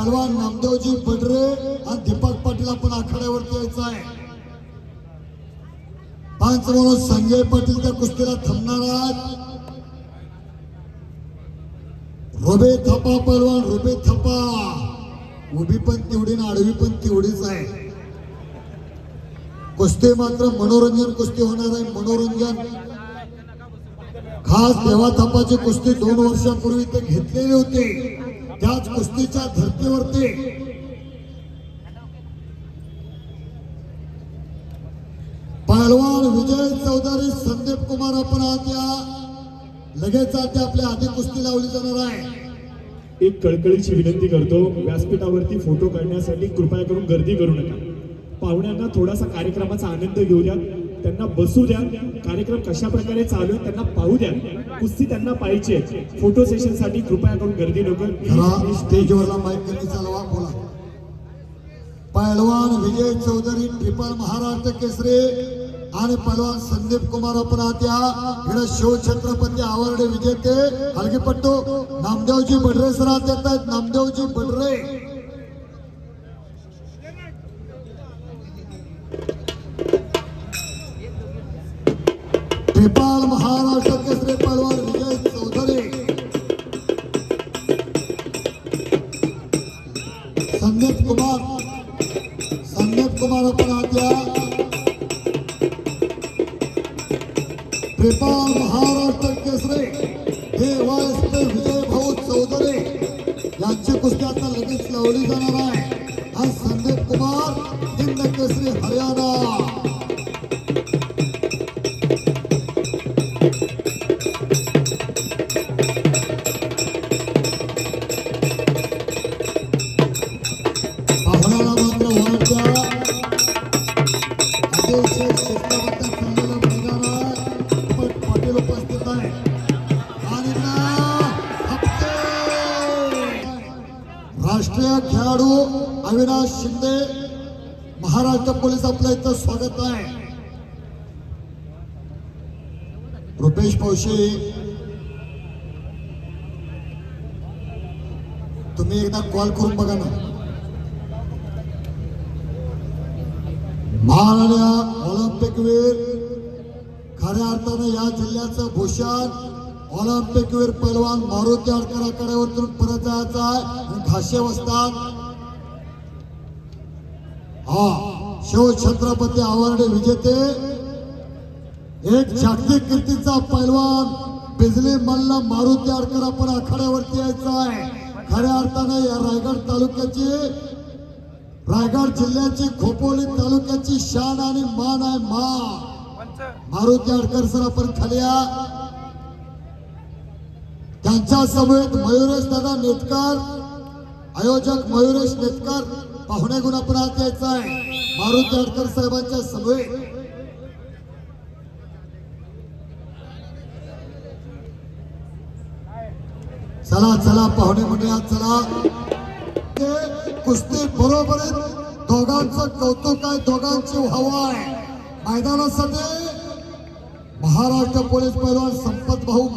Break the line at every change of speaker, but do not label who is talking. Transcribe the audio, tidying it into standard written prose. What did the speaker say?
पहलवान नामदेवजी बडरे आणि दीपक पाटील आपण आखाड्यावरती यायचं आहे। पंच म्हणून संजय पाटील त्या कुस्तीला थांबणार आहेत। रुबे थापा पहलवान रुबे थापा, उभी पण तेवढी ना आडवी पण तेवढीच आहे। कुस्ती मात्र मनोरंजन कुस्ती होणार आहे, मनोरंजन। खास देवा थापाची कुस्ती 2 वर्षांपूर्वी ते घेतलेली होती, त्याच कुस्तीच्या धर्तीवरती पहलवान विजय चौधरी संदीप कुमार आपण आहात या लगेच आता आपल्या आधी कुस्ती लावली जाणार आहे।
एक कळकळीची विनंती करतो, व्यासपीठावरती फोटो काढण्यासाठी कृपया करून गर्दी करू नका। पाहुण्यांना थोडासा कार्यक्रमाचा आनंद घेऊ द्या, त्यांना बसू द्या, कार्यक्रम कशा प्रकारे चालू आहे त्यांना पाहू द्या, कुस्ती त्यांना पाहिजे। फोटो सेशन साठी कृपया करून गर्दी नको।
स्टेजवरला माईक कमी चालवा, बोला। पहलवान विजय चौधरी ट्रिपल महाराष्ट्र केसरी आणि पहलवान संदीप कुमार आपण आहात या शिवछत्रपती अवॉर्ड विजेते हलगीपट्टू नामदेवजी बडरे सर आत येत आहेत। नामदेवजी बडरे ट्रिपल महाराष्ट्र केसरी पहलवान विजय चौधरी संदीप कुमार आपण आहात या ट्रिपल महाराष्ट्र केसरी हे विजय भाऊ चौधरी यांची कुस्ती आता लगेच लावली जाणार आहे। हा संदीप कुमार हिंद केसरी हरियाणा। पाहुण्याला मात्र वाटत्या अतिशय शिस्तबद्ध चाललेलं मैदान आहे, पाटील उपस्थित आहे आणि राष्ट्रीय खेळाडू अविनाश शिंदे महाराष्ट्र पोलीस आपल्या इथं स्वागत आहे। रुपेश पौशे तुम्ही एकदा कॉल करून बघा ना। माननीय ऑलिम्पिकवीर खऱ्या अर्थाने या जिल्ह्याचं भूषण ऑलिम्पिकवीर पहलवान मारुती आडकर आखाड्यावरून परत जायचा आहे। घाशे वस्ताद हा शिवछत्रपती अवॉर्ड विजेते एक जागतिक कीर्तीचा पहलवान बिजली मल्ल मारुती आडकर आपण आखाड्यावरती यायचा आहे। खऱ्या अर्थाने या रायगड जिल्ह्याची खोपोली तालुक्याची शान आणि मान आहे। मारुती आडकर सर आपण खाली या। त्यांच्या समवेत मयुरेश दादा नेटकर, आयोजक मयुरेश नेटकर, पाहुणे गुण आपण आत यायचा आहे मारुती आडकर साहेबांच्या समवेत। चला चला पाहुणे मंडळात चला। कुस्ती बरोबर दोघांचं कौतुक आहे, दोघांची हवा आहे। मैदानासाठी महाराष्ट्र पोलीस पहलवान संपत भाऊ